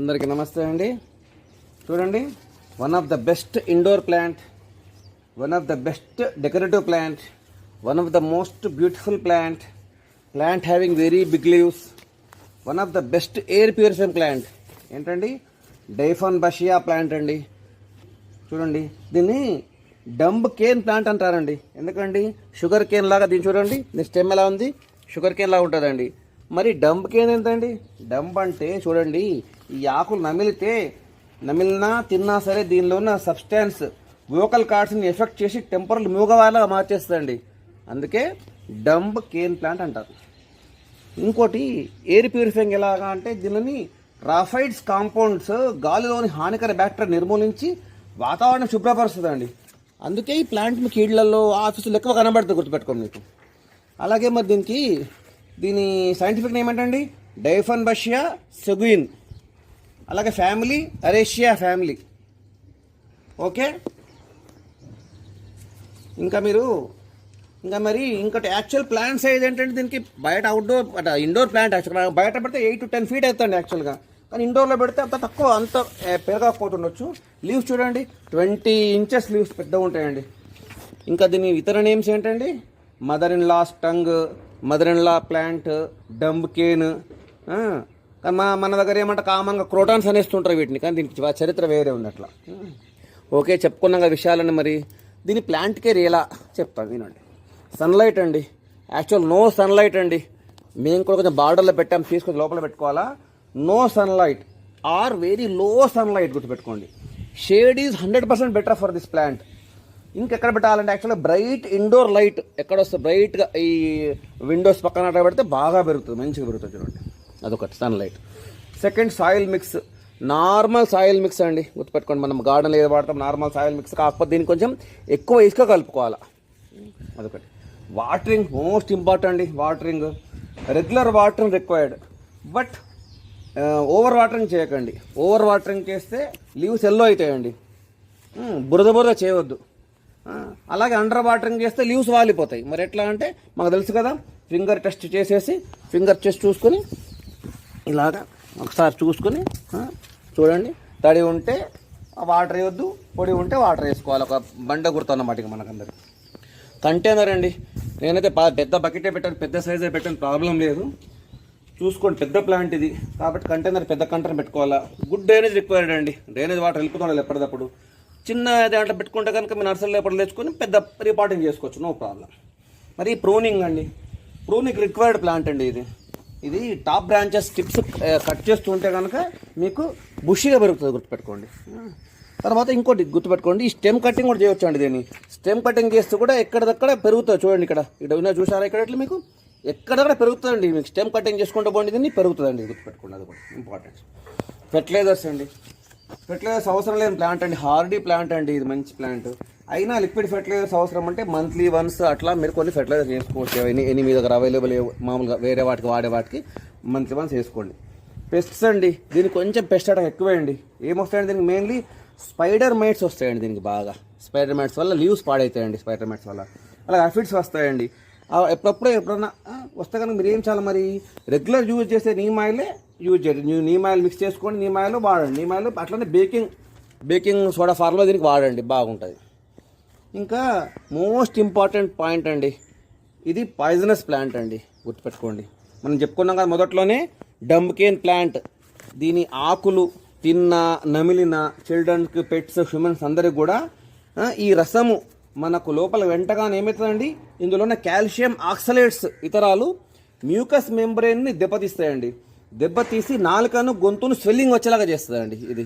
అందరికీ నమస్తే అండి. చూడండి, one of the best indoor plant, one of the best decorative plant, one of the most beautiful plant having very big leaves, one of the best air purifying plant ఏంటండి, dieffenbachia plant అండి. చూడండి, దీన్ని dumb Kane plant అంటారండి. ఎందుకండి, sugar cane లాగా దీన్ని చూడండి, దీని స్టెమ్ ఎలా ఉంది, షుగర్ కేన్ లాగా ఉంటుందండి. మరి డంబ్ కేన్ ఏంటండి? డంబ్ అంటే చూడండి, ఈ ఆకులు నమిలినా తిన్నా సరే దీనిలో ఉన్న సబ్స్టాన్స్ వోకల్ కార్డ్స్ని ఎఫెక్ట్ చేసి టెంపరల్ మూగవాళ్ళగా మార్చేస్తుందండి. అందుకే డంబ్ కేన్ ప్లాంట్ అంటారు. ఇంకోటి ఎయిర్ ప్యూరిఫైయింగ్ ఎలాగా అంటే, దీనిని రాఫైడ్స్ కాంపౌండ్స్ గాలిలోని హానికర బ్యాక్టీరియా నిర్మూలించి వాతావరణం శుభ్రపరుస్తుందండి. అందుకే ఈ ప్లాంట్ మీకు ఇళ్లలో ఆఫీసులు ఎక్కువ కనబడుతుంది, గుర్తుపెట్టుకోండి మీకు. అలాగే మరి దీని సైంటిఫిక్ నేమ్ ఏంటండి, డైఫాన్బషియా సెగుయిన్. అలాగే ఫ్యామిలీ అరేషియా ఫ్యామిలీ. ఓకే, మరి ఇంకోటి యాక్చువల్ ప్లాంట్ సైజ్ ఏంటంటే, దీనికి బయట అవుట్డోర్ ఇండోర్ ప్లాంట్ యాక్చువల్గా బయట పెడితే 8 to 10 feet అవుతుంది యాక్చువల్గా. కానీ ఇండోర్లో పెడితే అంత తక్కువ, అంత పెరగకపోతుండొచ్చు. లీవ్స్ చూడండి, 20 inches లీవ్స్ పెద్దగా ఉంటాయండి. ఇంకా దీని ఇతర నేమ్స్ ఏంటండి, mother in law stung, mother in law plant, dumb cane. మన దగ్గర ఏమంటే కామన్గా క్రోటాన్స్ అనేస్తుంటారు వీటిని, కానీ దీనికి చరిత్ర వేరే ఉంది అట్లా. ఓకే, చెప్పుకున్నాం కదా విషయాలని. మరి దీని ప్లాంట్ కేర్ ఎలా చెప్తాను వినండి. సన్లైట్ అండి, యాక్చువల్ నో సన్లైట్ అండి. మేము కూడా కొంచెం బార్డర్లో పెట్టాము, తీసుకొని లోపల పెట్టుకోవాలా. No sunlight or very low sunlight, గుర్తుపెట్టుకోండి. Shade is 100% better for this plant. ఇంకెక్కడ పెట్టాలంటే యాక్చువల్గా బ్రైట్ ఇండోర్ లైట్ ఎక్కడ వస్తుంది, బ్రైట్గా ఈ విండోస్ పక్కన అట్లా పెడితే బాగా పెరుగుతుంది, మంచిగా పెరుగుతుంది. చూడండి, అదొకటి sunlight. Second, soil mix. Normal soil mix అండి, గుర్తుపెట్టుకోండి. మనం గార్డెన్లో ఏదో వాడతాం నార్మల్ సాయిల్ మిక్స్, కాకపోతే దీనికి కొంచెం ఎక్కువ ఇసుక కలుపుకోవాలి, అదొకటి. వాటరింగ్ మోస్ట్ ఇంపార్టెంట్ అండి. Watering regular watering required, but over watering చేయకండి. ఓవర్ వాటరింగ్ చేస్తే లీవ్స్ ఎల్లో అవుతాయండి. బురద చేయవద్దు. అలాగే అండర్ వాటరింగ్ చేస్తే లీవ్స్ వాలిపోతాయి. మరి ఎట్లా అంటే మాకు తెలుసు కదా, ఫింగర్ టెస్ట్ చేసేసి ఫింగర్ టెస్ట్ చూసుకొని ఇలాగా ఒకసారి చూసుకొని చూడండి, తడి ఉంటే వాటర్ వేయొద్దు, పొడి ఉంటే వాటర్ వేసుకోవాలి. ఒక బండ గుర్తున్నమాట మనకందరికి. కంటైనర్ అండి, నేనైతే పెద్ద బకెటే పెట్టాను, పెద్ద సైజే పెట్టాను, ప్రాబ్లం లేదు. చూసుకోండి, పెద్ద ప్లాంట్ ఇది కాబట్టి కంటైనర్ పెద్ద కంటైనర్ పెట్టుకోవాలా. గుడ్ డ్రైనేజ్ రిక్వైర్డ్ అండి. డ్రైనేజ్ వాటర్ వెళ్ళిపోతుండాలి ఎప్పటికప్పుడు. చిన్న దాంట్లో పెట్టుకుంటే కనుక మీ నర్సరీలో ఎప్పుడు తెచ్చుకొని పెద్ద రిపార్టింగ్ చేసుకోవచ్చు, నో ప్రాబ్లం. మరి ప్రూనింగ్ అండి, ప్రూనింగ్ రిక్వైర్డ్ ప్లాంట్ అండి. ఇది టాప్ బ్రాంచెస్ టిప్స్ కట్ చేస్తుంటే కనుక మీకు బుషిగా పెరుగుతుంది, గుర్తుపెట్టుకోండి. తర్వాత ఇంకోటి గుర్తుపెట్టుకోండి, ఈ స్టెమ్ కటింగ్ కూడా చేయొచ్చు అండి. దీన్ని స్టెమ్ కటింగ్ చేస్తే కూడా ఎక్కడదక్కడ పెరుగుతుంది. చూడండి, ఇక్కడ చూసారా, ఇక్కడ ఎట్లా మీకు ఎక్కడక్కడ పెరుగుతుందండి. మీకు స్టెమ్ కటింగ్ చేసుకుంటూ పోండి, దీన్ని పెరుగుతుందండి, గుర్తుపెట్టుకోండి. అది కూడా ఇంపార్టెంట్. ఫెర్టిలైజర్స్ అండి, ఫెర్టిలైజర్స్ అవసరం లేని ప్లాంట్ అండి, హార్డీ ప్లాంట్ అండి. ఇది మంచి ప్లాంట్. అయినా లిక్విడ్ ఫెర్టిలైజర్స్ అవసరం అంటే మంత్లీ వన్స్ అట్లా మీరు కొన్ని ఫెర్టిలైజర్ చేసుకోవచ్చు. మీ దగ్గర అవైలబుల్ మామూలుగా వేరే వాటికి వాడే వాటికి మంత్లీ వన్స్ వేసుకోండి. పెస్ట్స్ అండి, దీనికి కొంచెం పెస్ట్ అటాక్ ఎక్కువేయండి. ఏమొస్తాయండి దీనికి, మెయిన్లీ స్పైడర్ మైట్స్ వస్తాయండి. దీనికి బాగా స్పైడర్ మైట్స్ వల్ల లీవ్స్ పాడవుతాయండి, స్పైడర్ మైట్స్ వల్ల. అలాగే అఫిడ్స్ వస్తాయండి. ఎప్పుడన్నా వస్తే కనుక మీరు ఏం చాలా మరి రెగ్యులర్ యూజ్ చేసే నీమ్ ఆయిలే యూజ్ చేయండి. నీమ్ ఆయిల్ మిక్స్ చేసుకోండి, నీమ్ ఆయిల్ వాడండి. నీమ్ ఆయిల్ అట్లనే బేకింగ్ సోడా ఫార్ములా దీనికి వాడండి, బాగుంటుంది. ఇంకా మోస్ట్ ఇంపార్టెంట్ పాయింట్ అండి, ఇది పాయిజనస్ ప్లాంట్ అండి, గుర్తుపెట్టుకోండి. మనం చెప్పుకున్నాం కదా మొదట్లోనే, డంబ్ కేన్ ప్లాంట్. దీని ఆకులు తిన్నా నమిలిన చిల్డ్రన్స్కి, పెట్స్, హ్యూమన్స్ అందరికి కూడా ఈ రసము మనకు లోపల వెంటగానే ఏమవుతుందండి, ఇందులో ఉన్న కాల్షియం ఆక్సలేట్స్ ఇతరాలు మ్యూకస్ మెంబ్రెయిన్ని దెబ్బతీస్తాయండి. దెబ్బతీసి నాలుకను గొంతును స్వెల్లింగ్ వచ్చేలాగా చేస్తుందండి. ఇది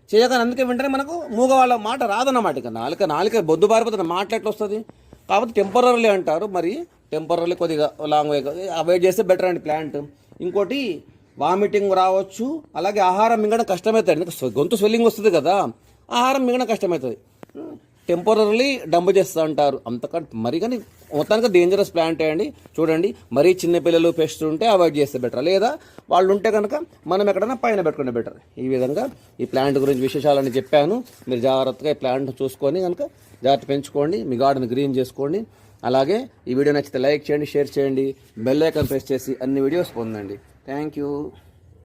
చేయగానే అందుకే వెంటనే మనకు మూగవాళ్ళ మాట రాదన్నమాట. ఇక నాలుక బొద్దు బారిపోతుంది, మాట ఎట్లా వస్తుంది. కాబట్టి టెంపరీ అంటారు. మరి టెంపరీ కొద్దిగా లాంగ్ వే అవాయిడ్ చేస్తే బెటర్ అండి ప్లాంట్. ఇంకోటి వామిటింగ్ రావచ్చు, అలాగే ఆహారం మింగడం కష్టమవుతుంది. గొంతు స్వెల్లింగ్ వస్తుంది కదా, ఆహారం మింగడం కష్టమవుతుంది. టెంపరీ డంబ్ చేస్తూ అంటారు. అంతకంటే మరి కానీ మొత్తానికి డేంజరస్ ప్లాంట్ అండి. చూడండి, మరీ చిన్నపిల్లలు పెస్ట్ ఉంటే అవాయిడ్ చేస్తే బెటర్, లేదా వాళ్ళు ఉంటే కనుక మనం ఎక్కడైనా పైన పెట్టుకునే బెటర్. ఈ విధంగా ఈ ప్లాంట్ గురించి విశేషాలని చెప్పాను. మీరు జాగ్రత్తగా ఈ ప్లాంట్ చూసుకొని కనుక జాగ్రత్త పెంచుకోండి, మీ గార్డెన్ గ్రీన్ చేసుకోండి. అలాగే ఈ వీడియో నచ్చితే లైక్ చేయండి, షేర్ చేయండి, బెల్ ఐకాన్ ప్రెస్ చేసి అన్ని వీడియోస్ పొందండి. Thank you.